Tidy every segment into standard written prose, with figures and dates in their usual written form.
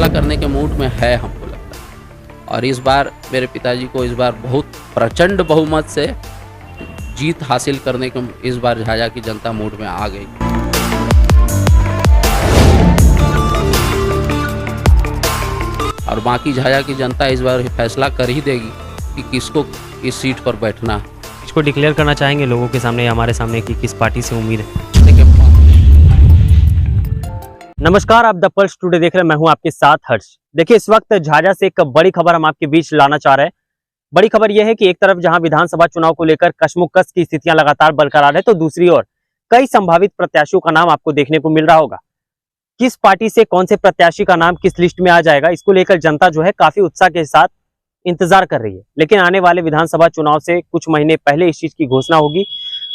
फैसला करने के मूड में है हमको लगता है। और इस बार मेरे पिताजी को इस बार बहुत प्रचंड बहुमत से जीत हासिल करने के इस बार झाझा की जनता मूड में आ गई। और बाकी झाझा की जनता इस बार फैसला कर ही देगी कि किसको इस सीट पर बैठना है। इसको डिक्लेयर करना चाहेंगे लोगों के सामने या हमारे सामने कि किस पार्टी से उम्मीद है? नमस्कार, आप द पल्स टुडे देख रहे हैं। मैं हूं आपके साथ हर्ष। देखिए, इस वक्त झाझा से एक बड़ी खबर हम आपके बीच लाना चाह रहे हैं। बड़ी खबर यह है कि एक तरफ जहां विधानसभा चुनाव को लेकर कशमकश की स्थितियां लगातार बरकरार है, तो दूसरी ओर कई संभावित प्रत्याशियों का नाम आपको देखने को मिल रहा होगा। किस पार्टी से कौन से प्रत्याशी का नाम किस लिस्ट में आ जाएगा, इसको लेकर जनता जो है काफी उत्साह के साथ इंतजार कर रही है। लेकिन आने वाले विधानसभा चुनाव से कुछ महीने पहले इस चीज की घोषणा होगी।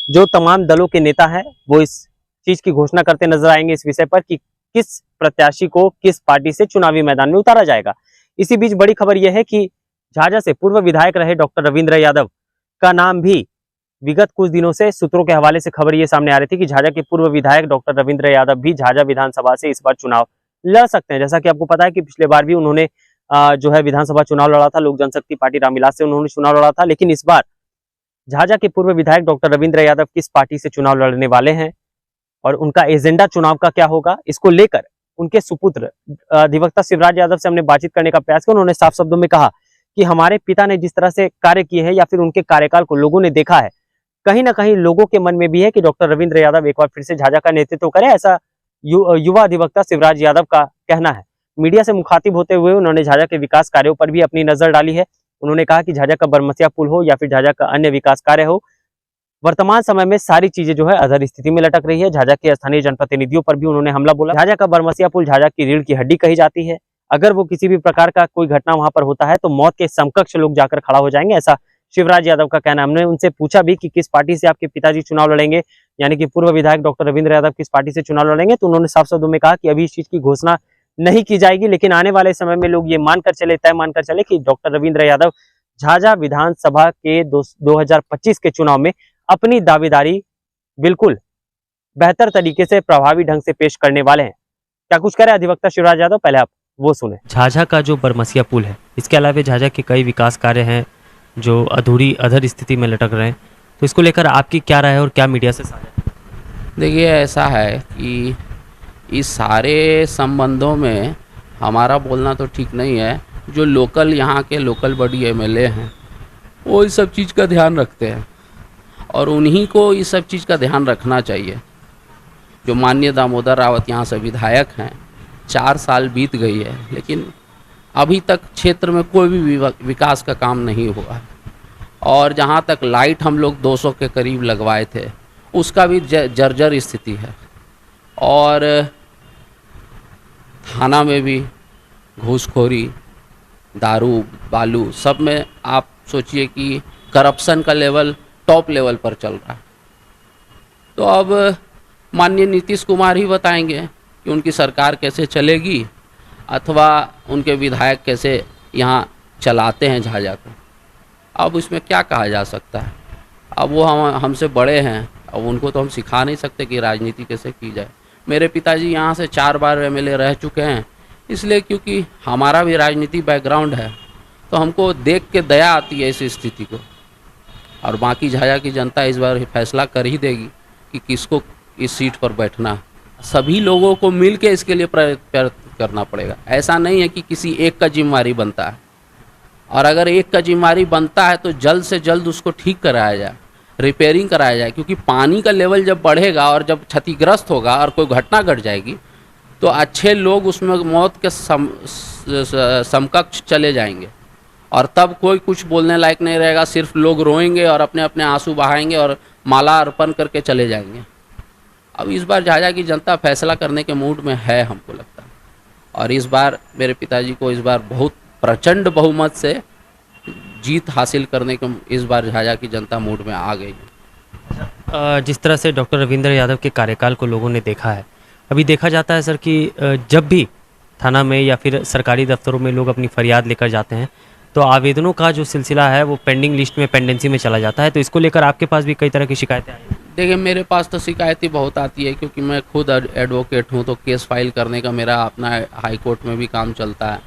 जो तमाम दलों के नेता हैं वो इस चीज की घोषणा करते नजर आएंगे इस विषय पर कि किस प्रत्याशी को किस पार्टी से चुनावी मैदान में उतारा जाएगा। इसी बीच बड़ी खबर यह है कि झाझा से पूर्व विधायक रहे डॉक्टर रविंद्र यादव का नाम भी विगत कुछ दिनों से सूत्रों के हवाले से खबर ये सामने आ रही थी कि झाझा के पूर्व विधायक डॉक्टर रविंद्र यादव भी झाझा विधानसभा से इस बार चुनाव लड़ सकते हैं। जैसा कि आपको पता है कि पिछले बार भी उन्होंने जो है विधानसभा चुनाव लड़ा था, लोक जनशक्ति पार्टी रामविलास से उन्होंने चुनाव लड़ा था। लेकिन इस बार झाझा के पूर्व विधायक डॉक्टर रविंद्र यादव किस पार्टी से चुनाव लड़ने वाले हैं और उनका एजेंडा चुनाव का क्या होगा, इसको लेकर उनके सुपुत्र अधिवक्ता शिवराज यादव से हमने बातचीत करने का प्रयास किया। उन्होंने साफ शब्दों में कहा कि हमारे पिता ने जिस तरह से कार्य किए हैं या फिर उनके कार्यकाल को लोगों ने देखा है, कहीं ना कहीं लोगों के मन में भी है कि डॉक्टर रविंद्र यादव एक बार फिर से झाझा का नेतृत्व करें, ऐसा युवा अधिवक्ता शिवराज यादव का कहना है। मीडिया से मुखातिब होते हुए उन्होंने झाझा के विकास कार्यों पर भी अपनी नजर डाली है। उन्होंने कहा कि झाझा का बरमसिया पुल हो या फिर झाझा का अन्य विकास कार्य हो, वर्तमान समय में सारी चीजें जो है अधर स्थिति में लटक रही है। झाझा के स्थानीय जनप्रतिनिधियों पर भी उन्होंने हमला बोला। झाझा का बरमसिया पुल झाझा की रीढ़ की हड्डी कही जाती है। अगर वो किसी भी प्रकार का कोई घटना वहां पर होता है तो मौत के समकक्ष लोग जाकर खड़ा हो जाएंगे, ऐसा शिवराज यादव का कहना। हमने उनसे पूछा भी कि किस पार्टी से आपके पिताजी चुनाव लड़ेंगे, यानी कि पूर्व विधायक डॉक्टर रविंद्र यादव किस पार्टी से चुनाव लड़ेंगे, तो उन्होंने साफ शब्दों में कहा कि अभी इस चीज की घोषणा नहीं की जाएगी, लेकिन आने वाले समय में लोग ये तय मानकर चले कि डॉक्टर रविंद्र यादव झाझा विधानसभा के 2025 के चुनाव में अपनी दावेदारी बिल्कुल बेहतर तरीके से प्रभावी ढंग से पेश करने वाले हैं। क्या कुछ करे अधिवक्ता शिवराज यादव, पहले आप वो सुने। झाझा का जो बरमसिया पुल है, इसके अलावा झाझा के कई विकास कार्य हैं जो अधर स्थिति में लटक रहे हैं, तो इसको लेकर आपकी क्या राय है और क्या मीडिया से साझा? देखिए, ऐसा है कि इस सारे संबंधों में हमारा बोलना तो ठीक नहीं है। जो लोकल यहाँ के लोकल बॉडी एमएलए हैं वो इस सब चीज़ का ध्यान रखते हैं और उन्हीं को इस सब चीज़ का ध्यान रखना चाहिए। जो माननीय दामोदर रावत यहाँ से विधायक हैं, 4 साल बीत गई है लेकिन अभी तक क्षेत्र में कोई भी विकास का काम नहीं हुआ है। और जहाँ तक लाइट हम लोग 200 के करीब लगवाए थे उसका भी जर्जर स्थिति है। और थाना में भी घूसखोरी, दारू, बालू, सब में आप सोचिए कि करप्शन का लेवल टॉप लेवल पर चल रहा है। तो अब माननीय नीतीश कुमार ही बताएंगे कि उनकी सरकार कैसे चलेगी अथवा उनके विधायक कैसे यहाँ चलाते हैं झाझा को। अब इसमें क्या कहा जा सकता है। अब वो हमसे बड़े हैं, अब उनको तो हम सिखा नहीं सकते कि राजनीति कैसे की जाए। मेरे पिताजी यहाँ से 4 बार एमएलए रह चुके हैं, इसलिए क्योंकि हमारा भी राजनीति बैकग्राउंड है तो हमको देख के दया आती है इस स्थिति को। और बाकी झाझा की जनता इस बार फैसला कर ही देगी कि किसको इस सीट पर बैठना है। सभी लोगों को मिल के इसके लिए प्रयत्न करना पड़ेगा। ऐसा नहीं है कि किसी एक का जिम्मेवारी बनता है, और अगर एक का जिम्मेवारी बनता है तो जल्द से जल्द उसको ठीक कराया जाए, रिपेयरिंग कराया जाए। क्योंकि पानी का लेवल जब बढ़ेगा और जब क्षतिग्रस्त होगा और कोई घटना घट जाएगी तो अच्छे लोग उसमें मौत के समकक्ष चले जाएंगे और तब कोई कुछ बोलने लायक नहीं रहेगा। सिर्फ लोग रोएंगे और अपने अपने आंसू बहाएंगे और माला अर्पण करके चले जाएंगे। अब इस बार झाझा की जनता फैसला करने के मूड में है हमको लगता है। और इस बार मेरे पिताजी को इस बार बहुत प्रचंड बहुमत से जीत हासिल करने के इस बार झाझा की जनता मूड में आ गई है। जिस तरह से डॉक्टर रविंद्र यादव के कार्यकाल को लोगों ने देखा है, अभी देखा जाता है सर कि जब भी थाना में या फिर सरकारी दफ्तरों में लोग अपनी फरियाद लेकर जाते हैं तो आवेदनों का जो सिलसिला है वो पेंडिंग लिस्ट में, पेंडेंसी में चला जाता है। तो इसको लेकर आपके पास भी कई तरह की शिकायतें आई हैं? देखिए मेरे पास तो शिकायतें बहुत आती है, क्योंकि मैं खुद एडवोकेट हूँ, तो केस फाइल करने का मेरा अपना हाई कोर्ट में भी काम चलता है।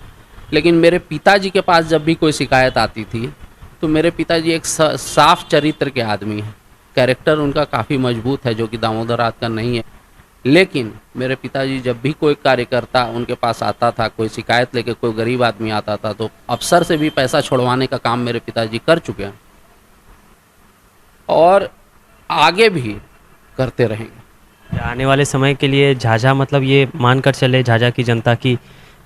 लेकिन मेरे पिताजी के पास जब भी कोई शिकायत आती थी, तो मेरे पिताजी एक साफ चरित्र के आदमी हैं, कैरेक्टर उनका काफ़ी मजबूत है, जो कि दामोदर रात का नहीं है। लेकिन मेरे पिताजी जब भी कोई कार्यकर्ता उनके पास आता था, कोई शिकायत लेके कोई गरीब आदमी आता था, तो अफसर से भी पैसा छुड़वाने का काम मेरे पिताजी कर चुके हैं और आगे भी करते रहेंगे। आने वाले समय के लिए झाझा मतलब ये मानकर चले झाझा की जनता की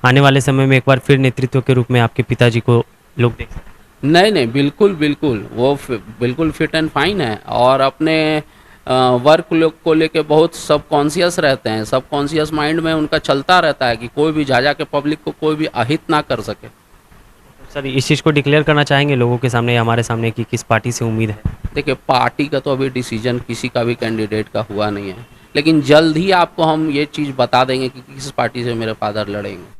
आने वाले समय में एक बार फिर नेतृत्व के रूप में आपके पिताजी को लोग देख सकते हैं? नहीं नहीं, बिल्कुल बिल्कुल, वो बिल्कुल फिट एंड फाइन है और अपने वर्क लोग को लेके बहुत सब कॉन्शियस रहते हैं। सब कॉन्शियस माइंड में उनका चलता रहता है कि कोई भी झाझा के पब्लिक को कोई भी अहित ना कर सके। सर इस चीज़ को डिक्लेयर करना चाहेंगे लोगों के सामने या हमारे सामने कि किस पार्टी से उम्मीद है? देखिए पार्टी का तो अभी डिसीजन किसी का भी कैंडिडेट का हुआ नहीं है, लेकिन जल्द ही आपको हम ये चीज़ बता देंगे कि किस पार्टी से मेरे फादर लड़ेंगे।